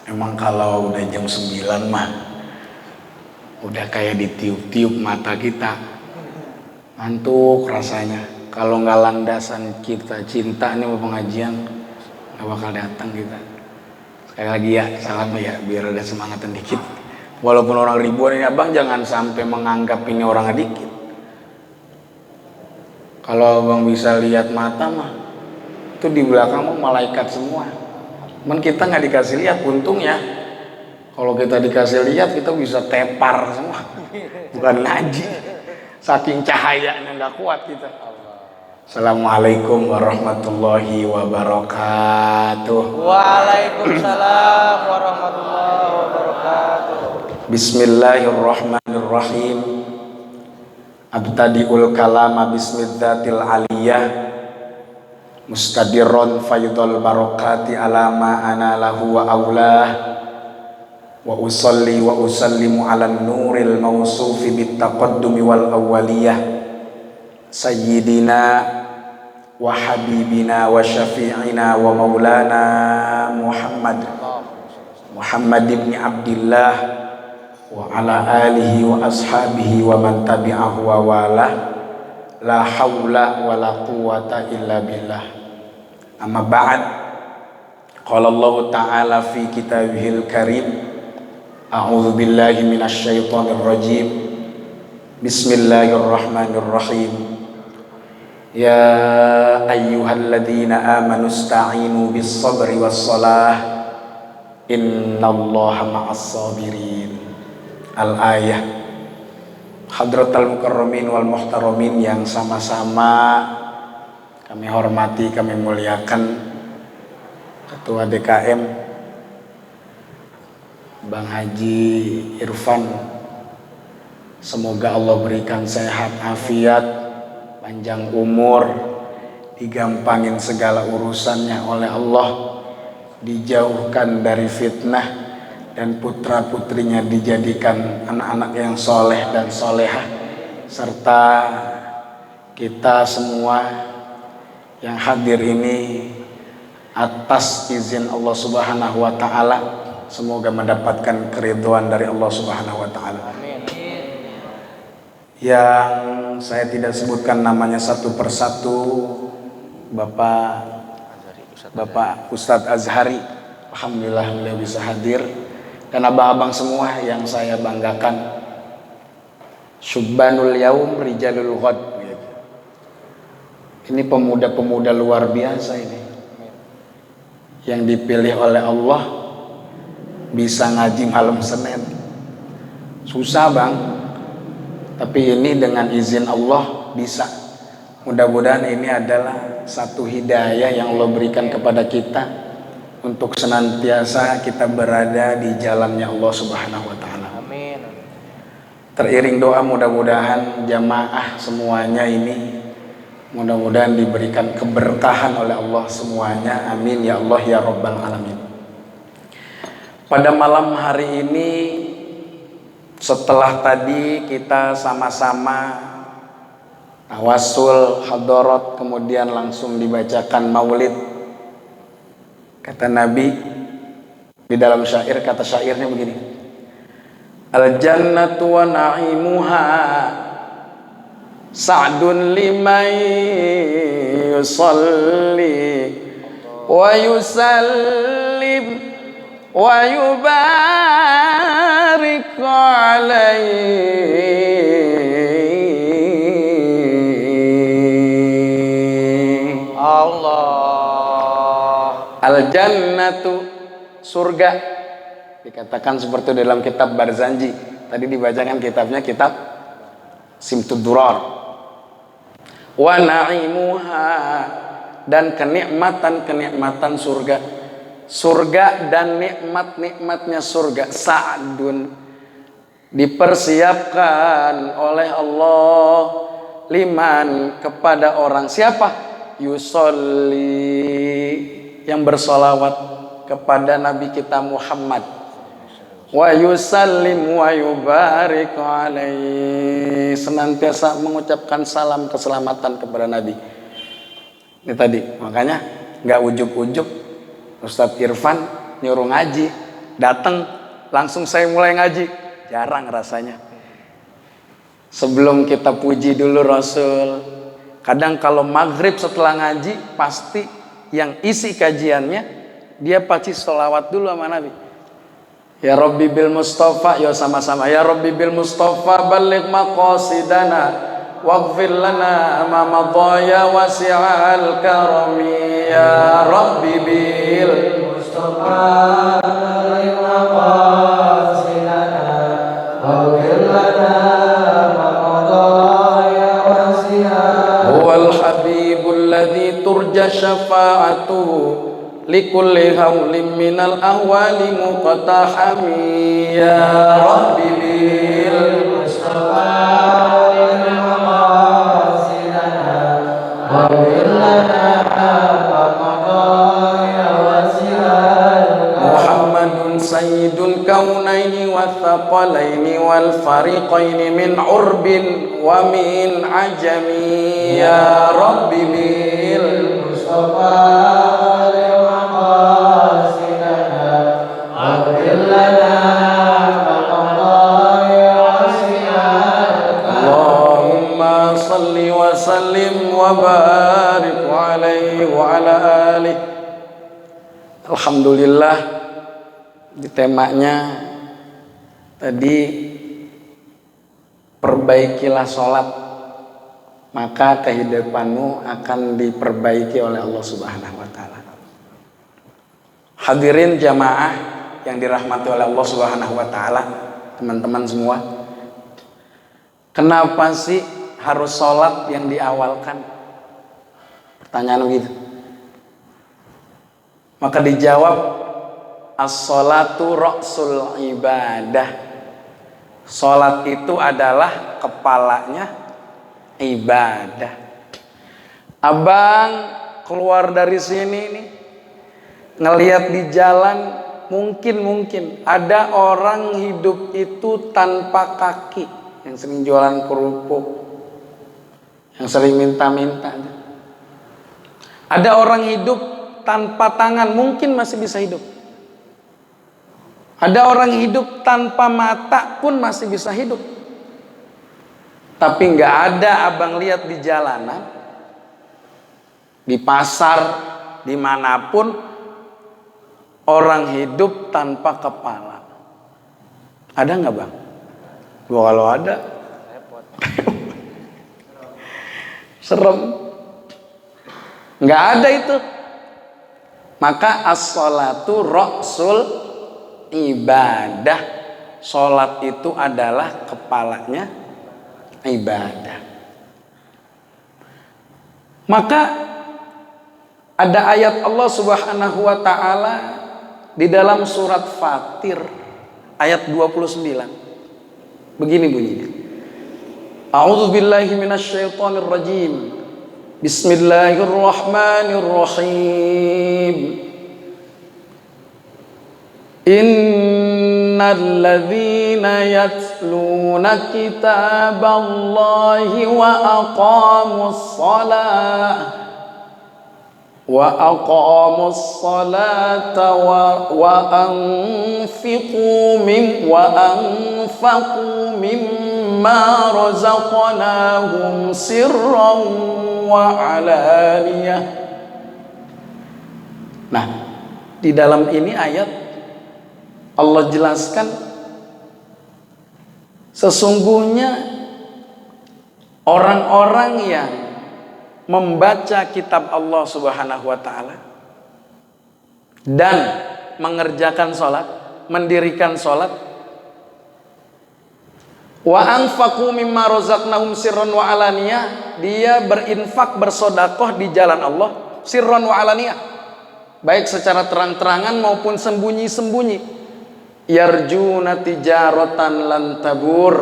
Emang kalau udah jam 9 mah udah kayak ditiup-tiup mata kita, ngantuk rasanya. Kalau nggak landasan kita cinta nih mau pengajian nggak bakal datang kita. Sekali lagi ya salam ya biar ada semangatan dikit. Walaupun orang ribuan ini abang jangan sampai menganggap ini orang dikit. Kalau abang bisa lihat mata mah itu di belakang mah malaikat semua. Cuman kita nggak dikasih lihat, untungnya. Kalau kita dikasih lihat kita bisa tepar semua, bukan ngaji. Saking cahayanya nggak kuat kita. Assalamualaikum warahmatullahi wabarakatuh. Waalaikumsalam warahmatullahi wabarakatuh. Bismillahirrahmanirrahim. Abtadi'ul kalama bismidzatil aliyah. Mustadirron faydul barakati ala ma ana lahu wa aulah. Wa usalli wa usallimu ala nuril mausufi bittaqaddumi wal awwaliyah sayyidina wa habibina wa syafi'ina wa maulana Muhammad ibn Abdillah wa ala alihi wa ashabihi wa man tabi'ahu wa walah. La hawla wa la quwata illa billah. Amma ba'd. Qala Allah ta'ala fi kitabihil karim. A'udzu billahi minasy syaithanir rajim. Bismillahirrahmanirrahim. Ya ayyuhalladzina amanu ista'inu bis sabri was salah. Innallaha ma'as sabirin. Al-ayah. Hadratal mukarramin wal muhtaramin yang sama-sama kami hormati, kami muliakan Ketua DKM Bang Haji Irfan. Semoga Allah berikan sehat afiat, panjang umur, digampangin segala urusannya oleh Allah, dijauhkan dari fitnah, dan putra putrinya dijadikan anak-anak yang soleh dan solehah, serta kita semua yang hadir ini atas izin Allah Subhanahu wa ta'ala semoga mendapatkan keridhaan dari Allah Subhanahu wa ta'ala. Yang saya tidak sebutkan namanya satu persatu, Bapak Ustadz Azhari, alhamdulillah beliau bisa hadir. Dan abang-abang semua yang saya banggakan, Syubbanul Yaum Rijalul Ghad. Ini pemuda-pemuda luar biasa ini, yang dipilih oleh Allah bisa ngaji malam Senin. Susah bang, tapi ini dengan izin Allah bisa. Mudah-mudahan ini adalah satu hidayah yang Allah berikan kepada kita untuk senantiasa kita berada di jalannya Allah Subhanahu wa ta'ala. Amin. Teriring doa mudah-mudahan jamaah semuanya ini mudah-mudahan diberikan keberkahan oleh Allah semuanya. Amin ya Allah ya Rabbal alamin. Pada malam hari ini, setelah tadi kita sama-sama tawasul hadarat, kemudian langsung dibacakan maulid. Kata Nabi di dalam syair, kata syairnya begini: al jannatu wa na'imuha sa'dun liman yusalli wa yusallim wa yubarik alaihi. Allah. Al jannatu, surga, dikatakan seperti dalam kitab Barzanji. Tadi dibacakan kitabnya, kitab Simtud Durar. Wa na'imuha, dan kenikmatan-kenikmatan surga. Surga dan nikmat-nikmatnya surga, sa'dun, dipersiapkan oleh Allah liman, kepada orang siapa? Yusolli, yang bersolawat kepada Nabi kita Muhammad, wa yusallim wa yubarik alaihi, senantiasa mengucapkan salam keselamatan kepada Nabi. Ini tadi, makanya nggak ujub-ujub Ustadz Irfan nyuruh ngaji, datang langsung saya mulai ngaji, jarang rasanya. Sebelum kita puji dulu Rasul. Kadang kalau maghrib setelah ngaji, pasti yang isi kajiannya dia pasti sholawat dulu sama Nabi. Ya Rabbi bil Mustafa, ya sama-sama. Ya Rabbi bil Mustafa balligh maqasidana waghfir lana ma madaya wasi'al karami. Ya Rabbi bil Mustafa balligh maqasidana waghfir lana ma madaya wasi'al. Huwal habibul ladzi turja syafa'atuhu likulli hawlim minal ahwali muqtahami. Ya Rabbi bil Mustafa lil maqasidana wa bil lana qadaya wasi'al. Muhammadun sayyidul kaunaini wa thaqalaini wal fariqaini min urbin wa min ajami. Ya Rabbi bil Mustafa sallim wa barik alaihi wa ala alihi. Alhamdulillah, di temanya tadi perbaikilah sholat, maka kehidupanmu akan diperbaiki oleh Allah Subhanahu wa taala. Hadirin jamaah yang dirahmati oleh Allah Subhanahu wa taala, teman-teman semua. Kenapa sih harus sholat yang diawalkan? Pertanyaan begitu. Maka dijawab, as-sholatu ra'sul ibadah. Sholat itu adalah kepalanya ibadah. Abang keluar dari sini nih, ngelihat di jalan, mungkin ada orang hidup itu tanpa kaki, yang sering jualan kerupuk, yang sering minta-minta. Ada orang hidup tanpa tangan, mungkin masih bisa hidup. Ada orang hidup tanpa mata pun masih bisa hidup. Tapi nggak ada abang lihat di jalanan, di pasar, dimanapun, orang hidup tanpa kepala. Ada nggak bang? Gua kalau ada, serem. Nggak ada itu. Maka as-sholatu ra'sul ibadah. Sholat itu adalah kepalanya ibadah. Maka ada ayat Allah Subhanahu wa taala di dalam surat Fatir ayat 29. Begini bunyinya. A'udzubillahi minasyaitonir rajim. Bismillahirrahmanirrahim. Innal ladzina yatluna kitaballahi wa aqamus salata wa anfaqu mimma razaqnahum sirran wa alaniyah. Nah, di dalam ini ayat Allah jelaskan sesungguhnya orang-orang yang membaca kitab Allah Subhanahu wa taala dan mengerjakan sholat, mendirikan sholat, wa anfaqu mimma razaqnahum sirran wa alaniyah, dia berinfak, bersedekah di jalan Allah sirron wa alaniyah, baik secara terang-terangan maupun sembunyi-sembunyi. Yarjuna tijaratan lan tabur,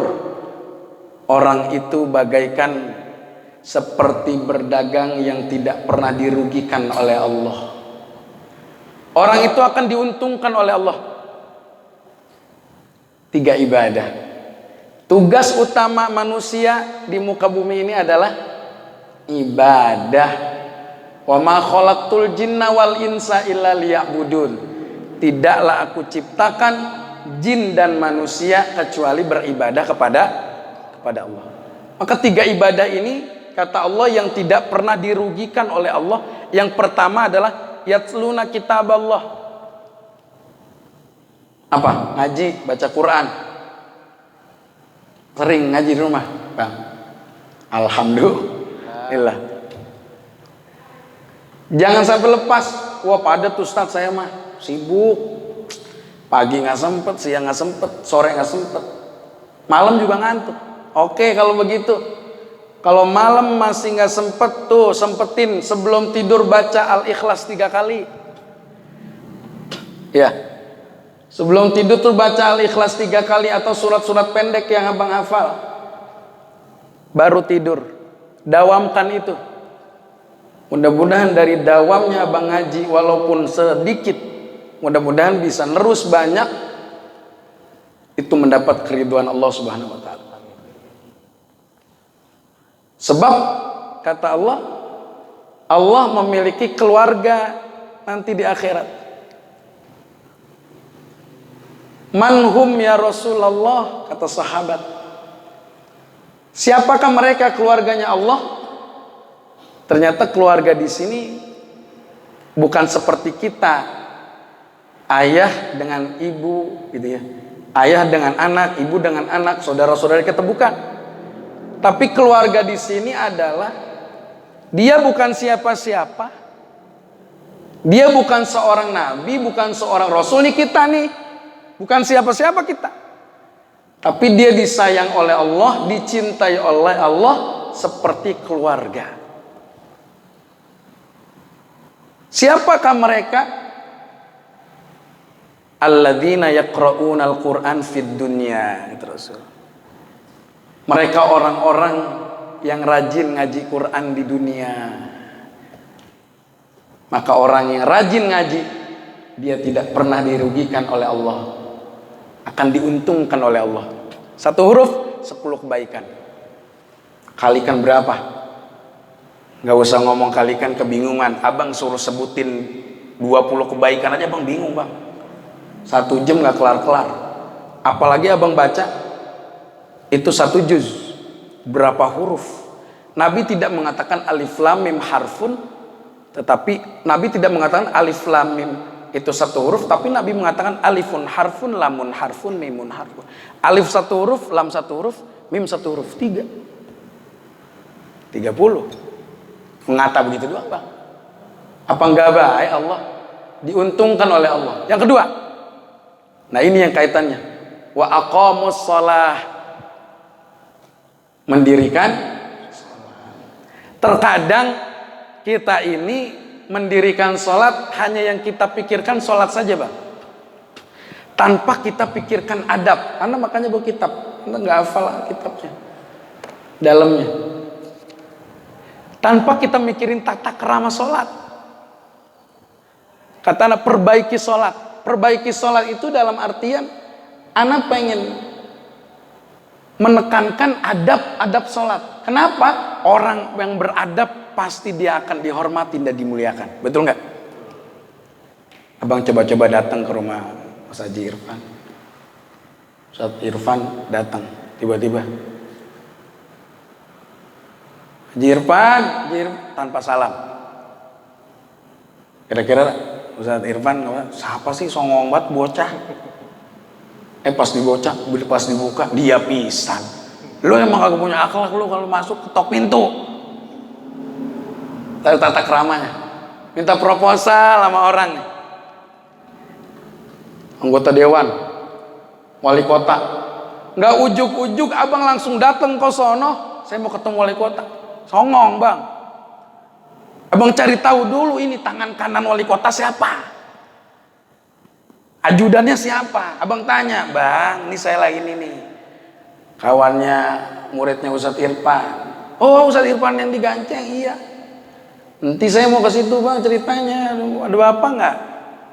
orang itu bagaikan seperti berdagang yang tidak pernah dirugikan oleh Allah. Orang itu akan diuntungkan oleh Allah. 3 ibadah. Tugas utama manusia di muka bumi ini adalah ibadah. Wa ma khalaqtul jinna wal insa illa liya'budun. Tidaklah aku ciptakan jin dan manusia kecuali beribadah kepada Allah. Maka 3 ibadah ini kata Allah yang tidak pernah dirugikan oleh Allah. Yang pertama adalah yatluna kitab Allah. Apa? Ngaji, baca Quran. Sering ngaji di rumah, Bang? Alhamdulillah. Jangan sampai lepas. Wah, padat Ustadz saya mah, sibuk. Pagi nggak sempet, siang nggak sempet, sore nggak sempet, malam juga ngantuk. Oke, kalau begitu. Kalau malam masih nggak sempet, tuh sempetin sebelum tidur baca Al-Ikhlas 3 kali. Ya, sebelum tidur tuh baca Al-Ikhlas 3 kali atau surat-surat pendek yang abang hafal. Baru tidur. Dawamkan itu. Mudah-mudahan dari dawamnya abang ngaji walaupun sedikit, mudah-mudahan bisa nerus banyak, itu mendapat keriduan Allah Subhanahu wa taala. Sebab kata Allah, Allah memiliki keluarga nanti di akhirat. Manhum ya Rasulullah, kata sahabat. Siapakah mereka keluarganya Allah? Ternyata keluarga di sini bukan seperti kita, ayah dengan ibu, gitu ya. Ayah dengan anak, ibu dengan anak, saudara-saudara kita, bukan. Tapi keluarga di sini adalah dia bukan siapa-siapa, dia bukan seorang nabi, bukan seorang rasul nih kita nih, bukan siapa-siapa kita. Tapi dia disayang oleh Allah, dicintai oleh Allah seperti keluarga. Siapakah mereka? Alladzina yaqra'una al-Qur'an fid dunya, itu Rasul. Mereka orang-orang yang rajin ngaji Quran di dunia. Maka orang yang rajin ngaji, dia tidak pernah dirugikan oleh Allah, akan diuntungkan oleh Allah. 1 huruf 10 kebaikan. Kalikan berapa? Gak usah ngomong kalikan kebingungan. Abang suruh sebutin 20 kebaikan aja abang bingung, Bang. 1 jam gak kelar-kelar. Apalagi abang baca itu 1 juz, berapa huruf. Nabi tidak mengatakan alif lam mim harfun, tetapi Nabi tidak mengatakan alif lam mim itu 1 huruf, tapi Nabi mengatakan alifun harfun, lamun harfun, mimun harfun. Alif 1 huruf, lam 1 huruf, mim 1 huruf, 30. Mengata begitu doang, Bang. Apa enggak baik Allah? Diuntungkan oleh Allah. Yang kedua, nah ini yang kaitannya, wa aqamus shalah, mendirikan sholat. Terkadang kita ini mendirikan sholat hanya yang kita pikirkan sholat saja, Bang, tanpa kita pikirkan adab. Karena makanya bawa kitab, kita nggak hafal kitabnya dalamnya, tanpa kita mikirin tata krama sholat. Kata anak, perbaiki sholat. Perbaiki sholat itu dalam artian anak pengen menekankan adab-adab sholat. Kenapa? Orang yang beradab pasti dia akan dihormati dan dimuliakan. Betul nggak? Abang coba-coba datang ke rumah Mas Haji Irfan. Ustaz Irfan datang tiba-tiba. Haji Irfan tanpa salam. Kira-kira Ustaz Irfan siapa sih, songong banget bocah. Pas dibuka dia pisan. Lu emang kagak punya akhlak lu kalau masuk ketok pintu. Tata keramanya. Minta proposal sama orang nih. Anggota dewan, wali kota. Nggak ujuk-ujuk abang langsung datang ke sono. Saya mau ketemu wali kota. Songong, Bang. Abang cari tahu dulu ini tangan kanan wali kota siapa, ajudannya siapa. Abang tanya, bang, ini saya lagi ini nih, kawannya muridnya Ustadz Irfan. Oh, Ustadz Irfan yang diganceng, iya. Nanti saya mau ke situ bang ceritanya. Ada bapak nggak?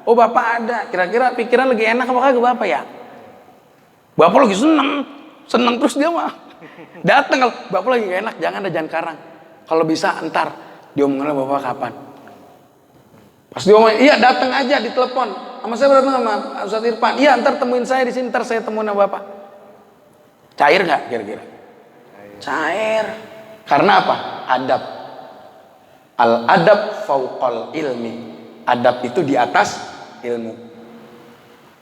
Oh bapak ada. Kira-kira pikiran lagi enak apa kagak bapak ya? Bapak lagi seneng terus dia mah. Datang kalau bapak lagi gak enak, jangan karang. Kalau bisa entar diomongin bapak kapan. Pas diomongin, iya datang aja ditelepon. Sama saya datang sama Ustadz Irfan. Iya entar temuin saya di sini, entar saya temuin sama bapak. Cair nggak kira-kira? Cair. Karena apa? Adab. Al-adab fauqal ilmi. Adab itu di atas ilmu.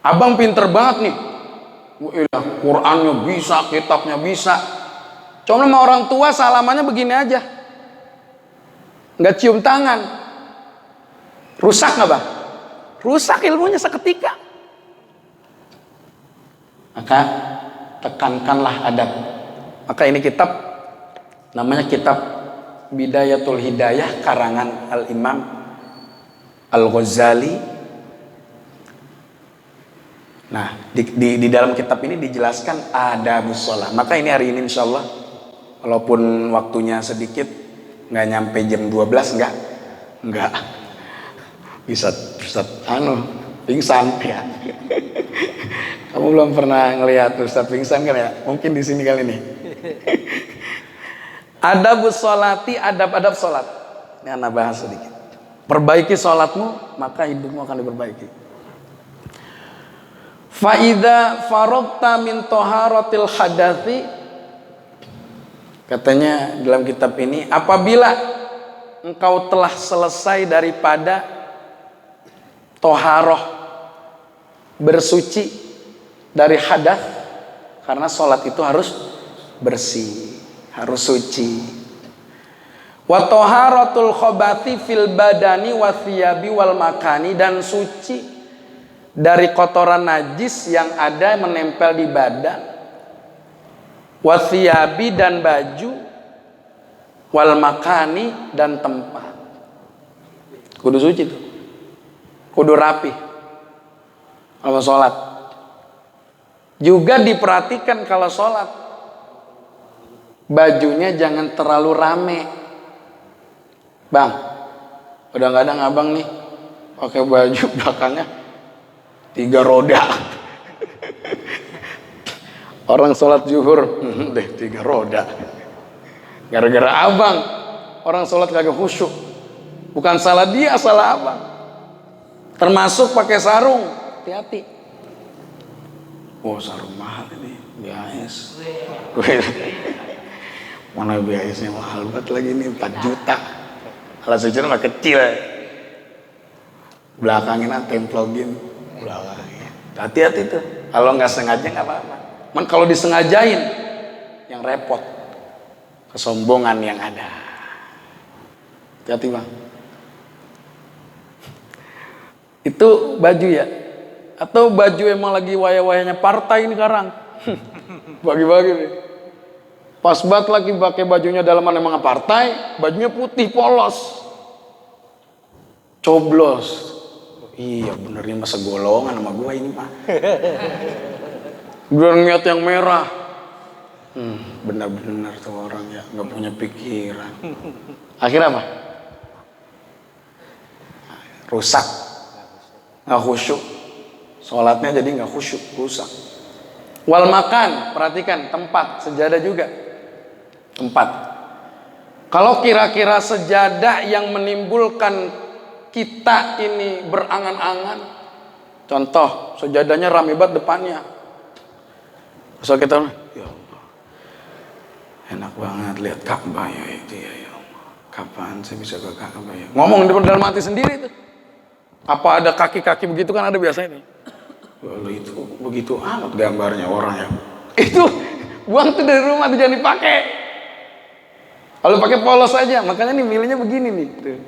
Abang pinter banget nih. Qurannya bisa, kitabnya bisa. Cuma sama orang tua salamannya begini aja. Nggak cium tangan. Rusak nggak bang? Rusak ilmunya seketika. Maka tekankanlah adab. Maka ini kitab namanya kitab Bidayatul Hidayah karangan Al-Imam Al-Ghazali. Nah, di dalam kitab ini dijelaskan adabus shalah. Maka ini hari ini insyaallah walaupun waktunya sedikit, nggak nyampe jam 12, enggak bisa pingsan ya. Kamu belum pernah ngelihat Ustadz pingsan kan ya? Mungkin di sini kali ini. Adabus sholati, adab-adab sholat. Ini anak bahas sedikit. Perbaiki sholatmu, maka hidupmu akan diperbaiki. Fa'idha farogta min toharotil hadathi. Katanya dalam kitab ini, apabila engkau telah selesai daripada toharoh, bersuci dari hadas, karena sholat itu harus bersih, harus suci. Wa taharatul khabati fil badani wa thiyabi wal makani, dan suci dari kotoran najis yang ada menempel di badan, wa thiyabi dan baju, wal makani dan tempat. Kudu suci tuh, kudu rapi kalau sholat. Juga diperhatikan kalau sholat, bajunya jangan terlalu rame. Bang, udah nggak ada ngabang nih pakai baju belakangnya 3 roda. Orang sholat zuhur deh 3 roda. Gara-gara abang orang sholat kagak khusyuk. Bukan salah dia, salah abang. Termasuk pakai sarung, hati-hati. Oh, sarung mahal ini, BAS. Mana BAS-nya mahal banget lagi nih, 4 juta. Kalau sejuta mah kecil. Belakangnya templogin belakangnya. Hati-hati tuh. Kalau nggak sengaja nggak apa-apa. Man kalau disengajain yang repot, kesombongan yang ada. Hati-hati bang. Itu baju ya. Atau baju emang lagi waya-wayanya partai ini sekarang. Bagi-bagi nih. Pas banget lagi pakai bajunya dalaman emang partai, bajunya putih polos. Coblos. Iya bener ini masa golongan sama gua ini mah. Udah ngeliat yang merah. Benar-benar tuh orang ya nggak punya pikiran. Akhirnya apa? Rusak. Nggak khusyuk. Sholatnya jadi nggak khusyuk, rusak. Wal makan, perhatikan tempat, sejadah juga. Tempat. Kalau kira-kira sejadah yang menimbulkan kita ini berangan-angan, contoh sejadahnya rame banget depannya, so kita ya Allah, enak banget lihat Ka'bah ya itu ya Allah, kapan saya bisa ke Ka'bah ya, ngomong di dalam hati sendiri tuh. Apa ada kaki-kaki begitu kan ada biasanya nih. Walau itu begitu amat gambarnya orang ya. Itu buang tuh dari rumah tuh jangan dipakai. Kalau pakai polos aja, makanya nih milihnya begini nih. Tuh.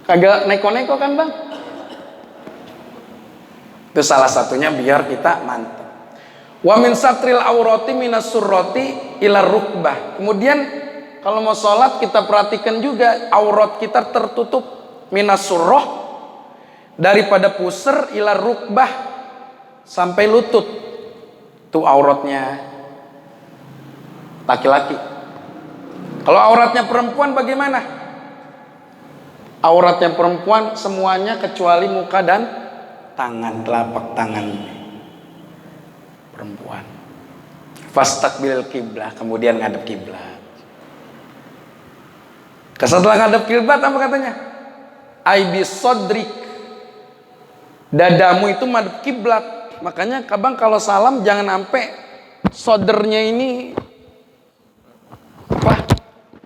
Kagak neko-neko kan bang? Itu salah satunya biar kita mantap. Wa min satril aurati minas surrati ila rukbah. Kemudian kalau mau sholat kita perhatikan juga aurat kita tertutup minas surroh, daripada pusar ila rukbah sampai lutut. Itu auratnya laki-laki. Kalau auratnya perempuan bagaimana? Auratnya perempuan semuanya kecuali muka dan tangan, telapak tangan perempuan. Fastaqbil kiblah, kemudian ngadep kiblat. Setelah ngadep kiblat apa katanya? Aibis sodrik, dadamu itu madep kiblat. Makanya kabang kalau salam jangan sampai sodernya ini apa?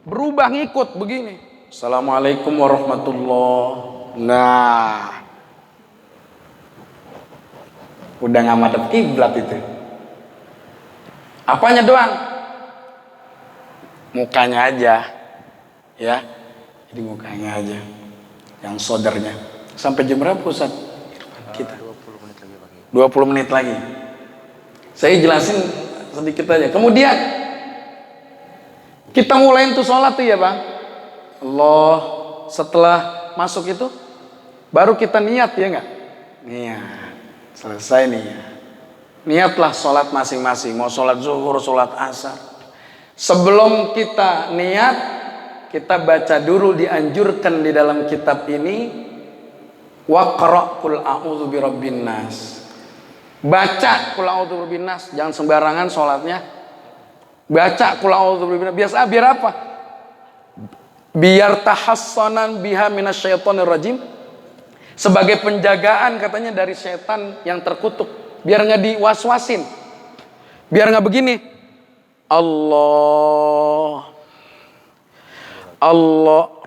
Berubah ngikut begini. Assalamualaikum warahmatullahi. Nah, udah nggak madep kiblat itu. Apanya doang? Mukanya aja, ya. Jadi mukanya aja, yang sodernya. Sampai jam berapa Ustaz? Kita 20 menit lagi. Saya jelasin sedikit aja. Kemudian kita mulai tuh sholat tuh ya bang. Allah, setelah masuk itu baru kita niat ya nggak? Niat. Selesai niat. Niatlah sholat masing-masing. Mau sholat zuhur, sholat asar. Sebelum kita niat, kita baca dulu, dianjurkan di dalam kitab ini, waqra' qul a'udzu birabbin nas. Baca qul a'udzu birabbin nas, jangan sembarangan sholatnya. Baca qul a'udzu birabbin nas. Biasa biar apa? Biar tahassanan biha minasyaitonir rajim. Sebagai penjagaan katanya dari setan yang terkutuk. Biar nggak diwaswasin. Biar nggak begini. Allah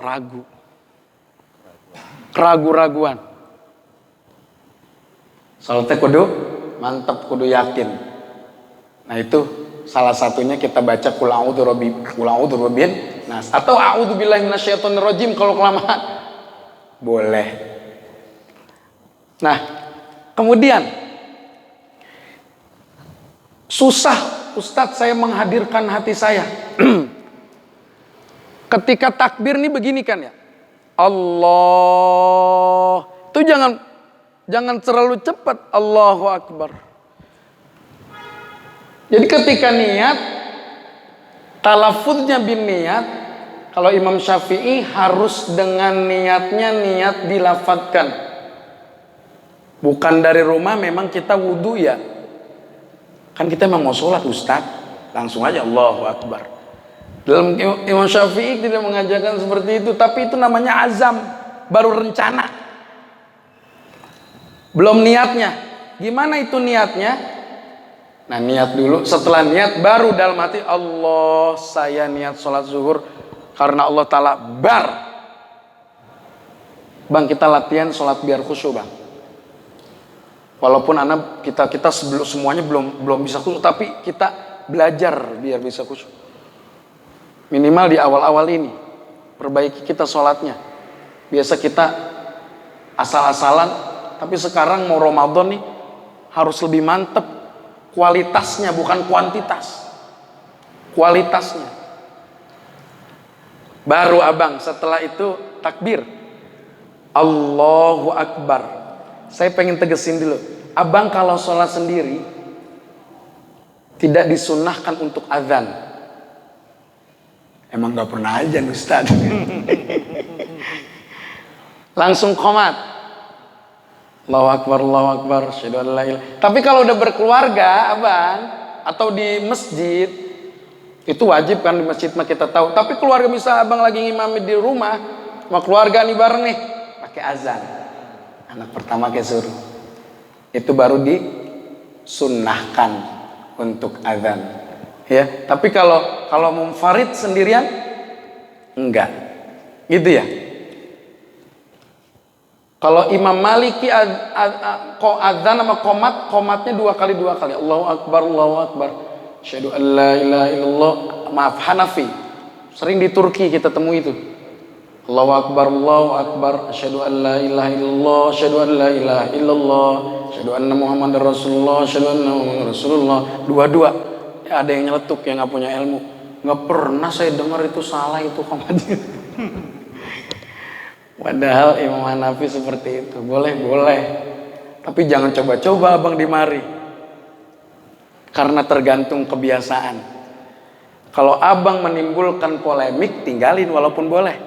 ragu. Keragu-raguan. Salatnya kudu mantap, kudu yakin. Nah itu salah satunya kita baca qul a'udzu birabbin nas atau a'udzu billahi minasyaitonir rajim kalau kelamaan. Boleh. Nah, kemudian susah Ustadz saya menghadirkan hati saya. Ketika takbir nih begini kan ya. Allah. Itu jangan terlalu cepat. Allahu Akbar. Jadi ketika niat, talafuznya bin niat, kalau Imam Syafi'i harus dengan niatnya niat dilafadzkan. Bukan dari rumah memang kita wudhu ya. Kan kita memang mau sholat Ustaz, langsung aja Allahu Akbar. Dalam Imam Syafi'i tidak mengajarkan seperti itu, tapi itu namanya azam, baru rencana. Belum niatnya. Gimana itu niatnya? Nah niat dulu, setelah niat baru dalam hati Allah, saya niat sholat zuhur karena Allah Ta'ala bar. Bang kita latihan sholat biar khusyuk bang. Walaupun anak kita sebelum semuanya belum bisa khusyuk, tapi kita belajar biar bisa khusyuk. Minimal di awal-awal ini perbaiki kita sholatnya. Biasa kita asal-asalan, tapi sekarang mau Ramadan nih harus lebih mantep kualitasnya, bukan kuantitas. Kualitasnya. Baru abang setelah itu takbir. Allahu Akbar. Saya pengen tegesin dulu, abang kalau sholat sendiri tidak disunahkan untuk azan. Emang gak pernah azan Ustaz. Langsung qomat. Allahu Akbar, Allahu Akbar, asyhadu an la ilaha. Tapi kalau udah berkeluarga abang atau di masjid itu wajib kan, di masjid mah kita tahu. Tapi keluarga misal abang lagi ngimami di rumah, sama keluarga nih bareng nih, pakai azan. Anak pertama kayak suruh. Itu baru disunnahkan untuk azan. Ya, tapi kalau munfarid sendirian enggak. Gitu ya. Kalau Imam Maliki azan sama qomatnya dua kali. Allahu Akbar, Allahu Akbar. Asyhadu an la ilaha illallah. Maaf, Hanafi. Sering di Turki kita temui itu. Allahu Akbar, Allahu Akbar, asyhadu an la ilaha illallah, asyhadu an la ilaha illallah, asyhadu anna Muhammadar Rasulullah, asyhadu anna Muhammadar Rasulullah. Dua-dua. Ya, ada yang nyeletuk yang nggak punya ilmu. Nggak pernah saya dengar itu salah itu komatnya. Padahal Imam Hanafi seperti itu. Boleh. Tapi jangan coba-coba abang di mari. Karena tergantung kebiasaan. Kalau abang menimbulkan polemik, tinggalin walaupun boleh.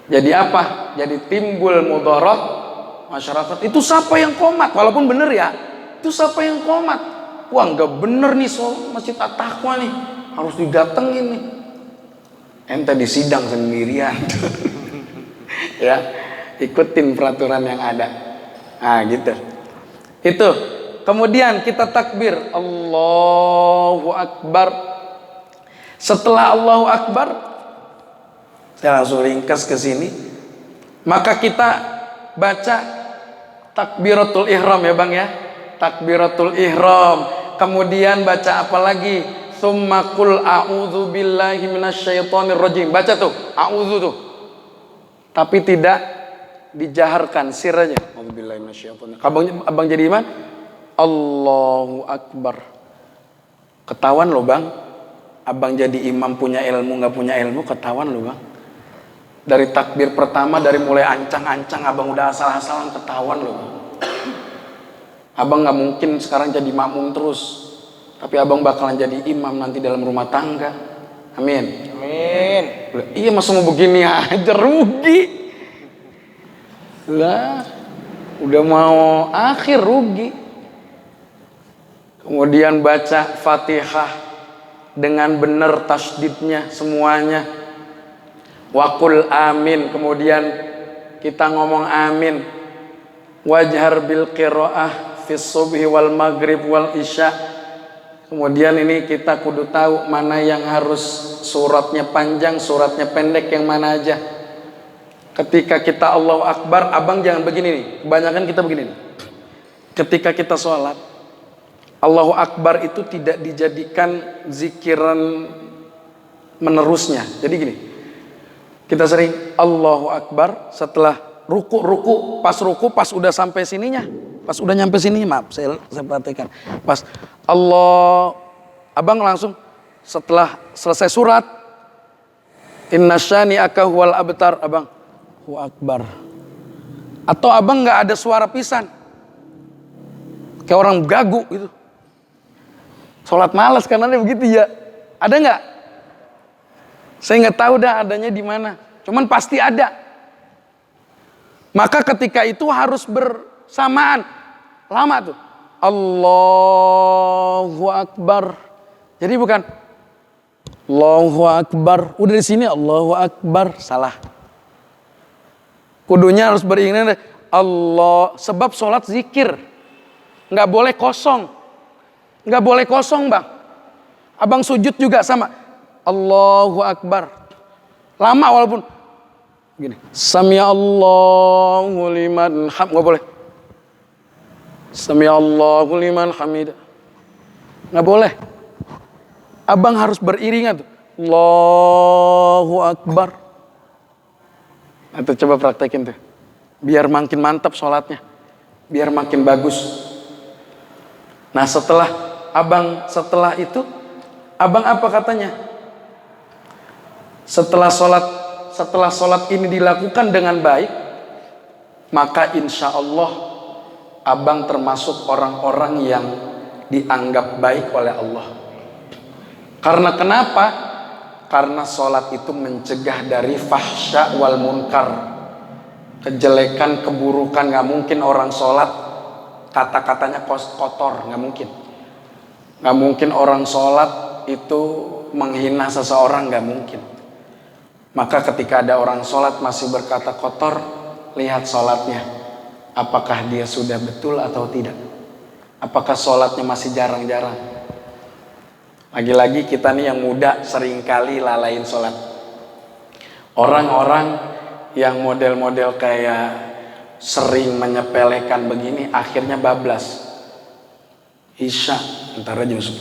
Jadi apa? Jadi timbul mudarat masyarakat. Itu siapa yang komat? Walaupun bener ya. Itu siapa yang komat? Wah nggak bener nih Masjid At-Taqwa nih. Harus didatengin nih. Ente di sidang sendirian. Ya, ikutin peraturan yang ada. Nah gitu. Itu. Kemudian kita takbir Allahu Akbar. Setelah Allahu Akbar, saya langsung ringkas ke sini. Maka kita baca takbiratul ihram ya Bang ya. Takbiratul ihram. Kemudian baca apa lagi? Tsumma qul a'udzu billahi minasyaitonir rajim. Baca tuh, a'udzu tuh. Tapi tidak dijaharkan, sir aja. A'udzubillahi minasyaitonir. Abang jadi iman? Allahu Akbar. Ketahuan loh Bang. Abang jadi imam punya ilmu nggak punya ilmu ketahuan loh Bang. Dari takbir pertama dari mulai ancang-ancang abang udah asal-asalan ketahuan loh Bang. Abang nggak mungkin sekarang jadi makmum terus. Tapi abang bakalan jadi imam nanti dalam rumah tangga. Amin. Amin. Iya masa mau begini aja rugi. Lah, udah mau akhir rugi. Kemudian baca Fatihah dengan benar tasdidnya semuanya. Waqul amin. Kemudian kita ngomong amin. Wajhar bil qiraah fis subhi wal maghrib wal isya. Kemudian ini kita kudu tahu mana yang harus suratnya panjang, suratnya pendek, yang mana aja. Ketika kita Allahu Akbar, abang jangan begini nih. Kebanyakan kita begini nih. Ketika kita sholat, Allahu Akbar itu tidak dijadikan zikiran menerusnya. Jadi gini, kita sering Allahu Akbar setelah ruku, pas udah sampai sininya, pas udah nyampe sini, maaf saya perhatikan, pas Allah, abang langsung setelah selesai surat Inna syani'aka huwal abtar, abang Allahu Akbar. Atau abang nggak ada suara pisan, kayak orang gagu gitu. Sholat malas karena ada begitu ya. Ada nggak? Saya nggak tahu dah adanya di mana. Cuman pasti ada. Maka ketika itu harus bersamaan. Lama tuh. Allahu Akbar. Jadi bukan Allahu Akbar. Udah di sini Allahu Akbar. Salah. Kudunya harus beriringan Allah. Sebab sholat zikir. Nggak boleh kosong. Nggak boleh kosong bang. Abang sujud juga sama Allahu Akbar. Lama walaupun gini. Sami'allahu liman hamd. Nggak boleh. Sami'allahu liman hamid. Nggak boleh. Abang harus beriringan tuh. Allahu Akbar. Atau coba praktekin tuh. Biar makin mantap sholatnya. Biar makin bagus. Nah setelah itu, abang apa katanya? Setelah sholat ini dilakukan dengan baik, maka insya Allah abang termasuk orang-orang yang dianggap baik oleh Allah. Karena kenapa? Karena sholat itu mencegah dari fahsya wal munkar, kejelekan, keburukan. Gak mungkin orang sholat kata-katanya kotor, gak mungkin. Gak mungkin orang sholat itu menghina seseorang, gak mungkin. Maka ketika ada orang sholat masih berkata kotor, lihat sholatnya. Apakah dia sudah betul atau tidak? Apakah sholatnya masih jarang-jarang? Lagi-lagi kita nih yang muda seringkali lalain sholat. Orang-orang yang model-model kayak sering menyepelekan begini, akhirnya bablas. Isya antara jam 10,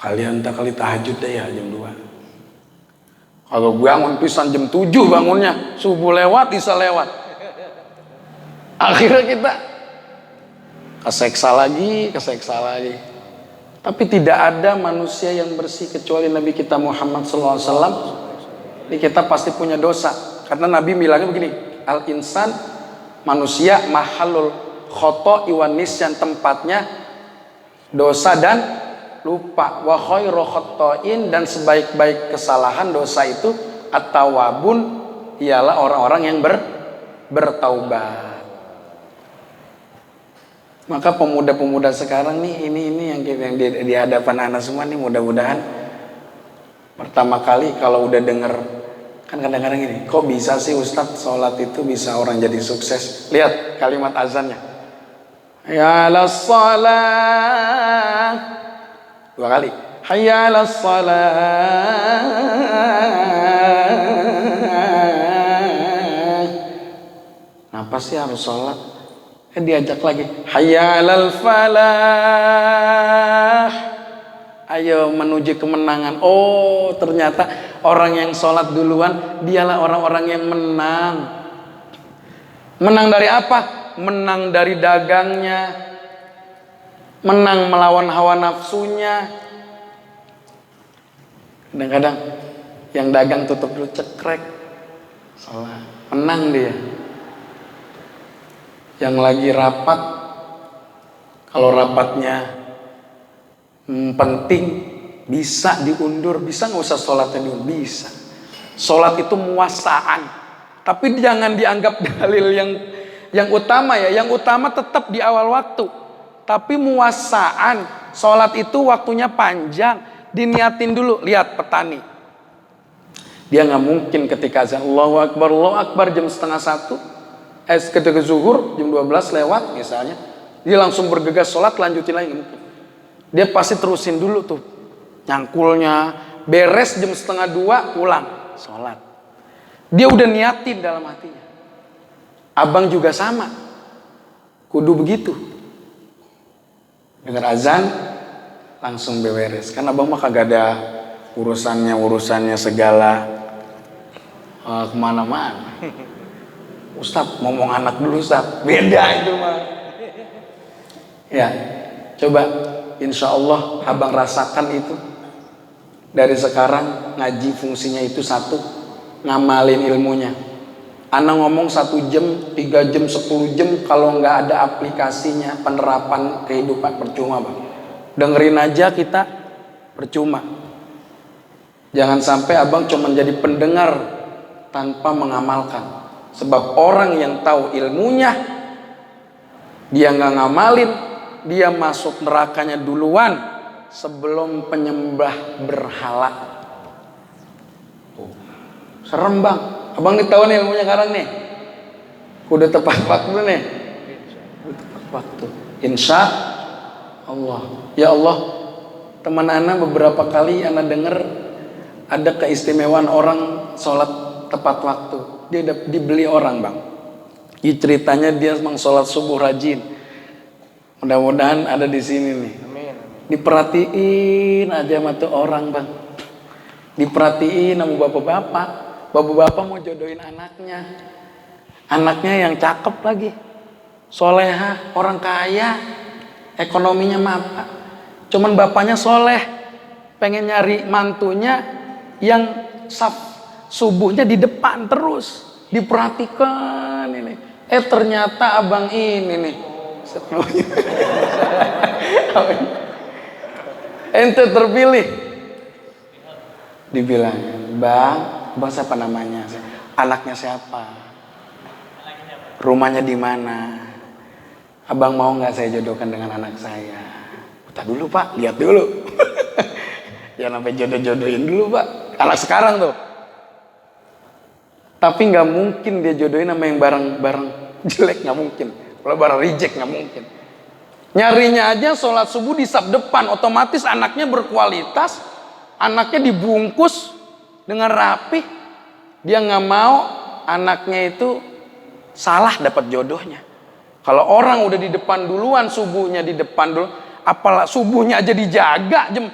kalian tak kali tahajud deh ya jam 2. Kalau bangun pisan jam 7 bangunnya, subuh lewat, isya lewat. Akhirnya kita keseksa lagi. Tapi tidak ada manusia yang bersih kecuali Nabi kita Muhammad SAW. Ini kita pasti punya dosa. Karena Nabi bilangnya begini, al-insan, manusia, mahalul khoto iwan nisyan, tempatnya dosa dan lupa. Wa khairu khotoin, dan sebaik-baik kesalahan dosa itu at-tawabun, ialah orang-orang yang bertaubat. Maka pemuda-pemuda sekarang nih, ini yang di hadapan anak semua nih, mudah-mudahan pertama kali kalau udah denger, kan kadang-kadang gini, kok bisa sih Ustadz sholat itu bisa orang jadi sukses? Lihat kalimat azannya, hayya 'alas shalah, 2 kali, hayya 'alas shalah. Kenapa sih harus sholat? Diajak lagi, hayya 'alal falah, ayo menuju kemenangan. Oh, ternyata orang yang sholat duluan dialah orang-orang yang menang. Menang dari apa? Menang dari dagangnya, menang melawan hawa nafsunya. Kadang-kadang yang dagang tutup dulu, cekrek, sholat, menang dia. Yang lagi rapat, kalau rapatnya penting, bisa diundur, bisa nggak usah sholatnya diundur, bisa. Sholat itu muasaan, tapi jangan dianggap dalil yang utama ya. Yang utama tetap di awal waktu, tapi muasaan. Sholat itu waktunya panjang, diniatin dulu. Lihat petani, dia nggak mungkin ketika azan Allahu Akbar jam 12:30. Ketika zuhur jam 12 lewat misalnya, dia langsung bergegas sholat, lanjutin lagi, mungkin. Dia pasti terusin dulu tuh nyangkulnya, beres jam 12:30 pulang sholat. Dia udah niatin dalam hatinya. Abang juga sama, kudu begitu. Dengar azan langsung beres, kan abang mah kagak ada urusannya segala kemana-mana. Ustadz ngomong anak dulu, Ustadz beda itu mah. Ya, coba insya Allah abang rasakan itu. Dari sekarang ngaji fungsinya itu satu, ngamalin ilmunya. Anak ngomong 1 jam, 3 jam, 10 jam, kalau nggak ada aplikasinya, penerapan kehidupan, percuma bang. Dengerin aja kita, percuma. Jangan sampai abang cuma jadi pendengar tanpa mengamalkan. Sebab orang yang tahu ilmunya, dia nggak ngamalin, dia masuk nerakanya duluan sebelum penyembah berhala. Serem bang, abang nih tahu nih ilmunya sekarang nih, udah tepat waktu nih, udah tepat waktu. Insya Allah, ya Allah, teman anak beberapa kali anak dengar ada keistimewaan orang sholat tepat waktu. Dia dibeli orang bang. Ini ceritanya dia memang sholat subuh rajin. Mudah-mudahan ada di sini nih. Amin. Diperhatiin aja sama tuh orang bang. Diperhatiin sama bapak-bapak. Bapak-bapak mau jodohin anaknya. Anaknya yang cakep lagi, solehah, orang kaya, ekonominya mata. Cuman bapaknya soleh, pengen nyari mantunya yang saf subuhnya di depan terus, diperhatikan ini. Ternyata abang ini nih, ente terpilih. Dibilang, bang siapa namanya? Anaknya siapa? Rumahnya di mana? Abang mau nggak saya jodohkan dengan anak saya? Bentar dulu pak, lihat dulu. Jangan sampai jodoh-jodohin dulu pak. Anak sekarang tuh. Tapi nggak mungkin dia jodohin sama yang barang jelek, nggak mungkin. Kalau barang reject nggak mungkin. Nyarinya aja sholat subuh di saf depan, otomatis anaknya berkualitas, anaknya dibungkus dengan rapi. Dia nggak mau anaknya itu salah dapat jodohnya. Kalau orang udah di depan duluan, subuhnya di depan dulu, apalagi subuhnya aja dijaga jam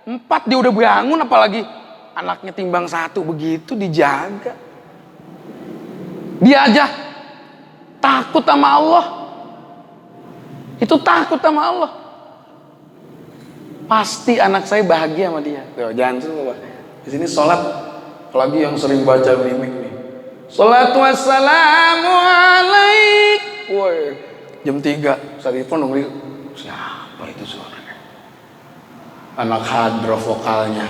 4 dia udah bangun, apalagi anaknya timbang 1 begitu dijaga. Dia aja takut sama Allah. Itu takut sama Allah. pasti anak saya bahagia sama dia. Tuh, jangan semua. Di sini sholat, apalagi yang sering baca mimik nih. Sholatu wassalamu alaik. Woi, jam 3 saat itu nunggu. Siapa itu suaranya? Anak hadroh vokalnya.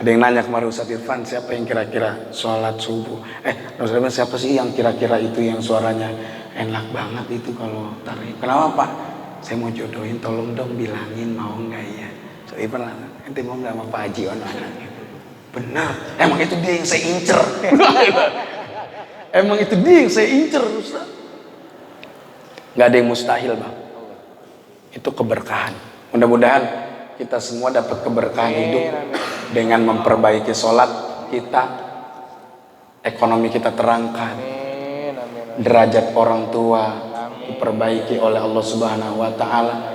Ada yang nanya kemarin Ustaz Irfan, siapa yang kira-kira sholat subuh? Ustaz Irfan, siapa sih yang kira-kira itu yang suaranya enak banget itu kalau tarik? Kenapa Pak? Saya mau jodohin, tolong dong bilangin mau nggak ya? Ustaz Irfan, ente mau nggak sama Pak Haji Ono anaknya? Benar, emang itu dia yang saya incer. Emang itu dia yang saya incer Ustaz. Nggak ada yang mustahil Bang. Itu keberkahan. Mudah-mudahan kita semua dapat keberkahan hidup dengan memperbaiki sholat kita, ekonomi kita terangkat, derajat orang tua diperbaiki oleh Allah Subhanahu wa Ta'ala,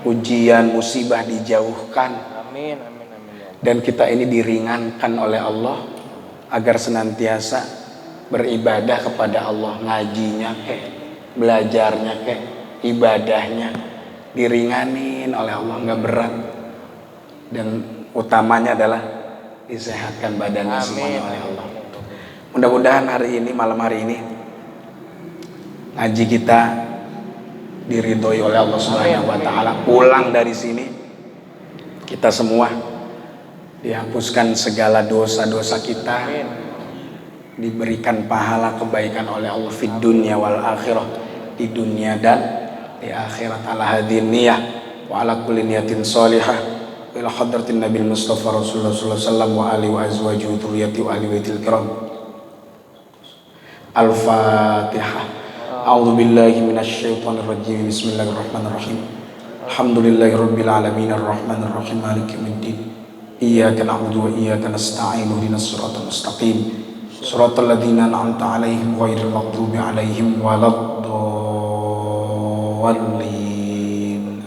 ujian musibah dijauhkan, dan kita ini diringankan oleh Allah agar senantiasa beribadah kepada Allah, ngajinya kek, belajarnya kek, ibadahnya diringanin oleh Allah, nggak berat, dan utamanya adalah disehatkan badannya semuanya oleh Allah. Mudah-mudahan hari ini, malam hari ini, ngaji kita diridhoi oleh Allah Subhanahu wa Ta'ala. Pulang dari sini kita semua dihapuskan segala dosa-dosa kita, diberikan pahala kebaikan oleh Allah fid dunya wal akhirah, di dunia dan di akhirat. Ala hadhin niyah wa ala kulli niyatin salihah ila hadratin Nabil Mustafa Rasulullah sallallahu alaihi wasallam wa alihi wa azwajihi wa dzurriyyati wa ahli baitil kiram. Al-Fatihah. A'udzu billahi minasy syaithanir rajim. Bismillahirrahmanirrahim. Alhamdulillahirabbil alamin arrahmanir rahim maliki yaumiddin. Iyyaka na'budu wa iyyaka nasta'in ihdinas siratal mustaqim. Shiratal ladzina an'amta 'alaihim ghairil maghdubi 'alaihim waladdallin.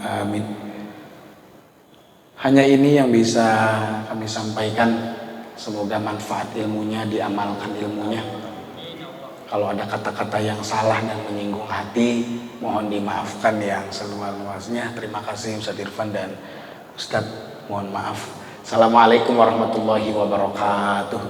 Amin. Hanya ini yang bisa kami sampaikan. Semoga manfaat ilmunya, diamalkan ilmunya. Kalau ada kata-kata yang salah dan menyinggung hati, mohon dimaafkan yang seluas-luasnya. Terima kasih Ustaz Irfan dan Ustaz, mohon maaf. Assalamualaikum warahmatullahi wabarakatuh.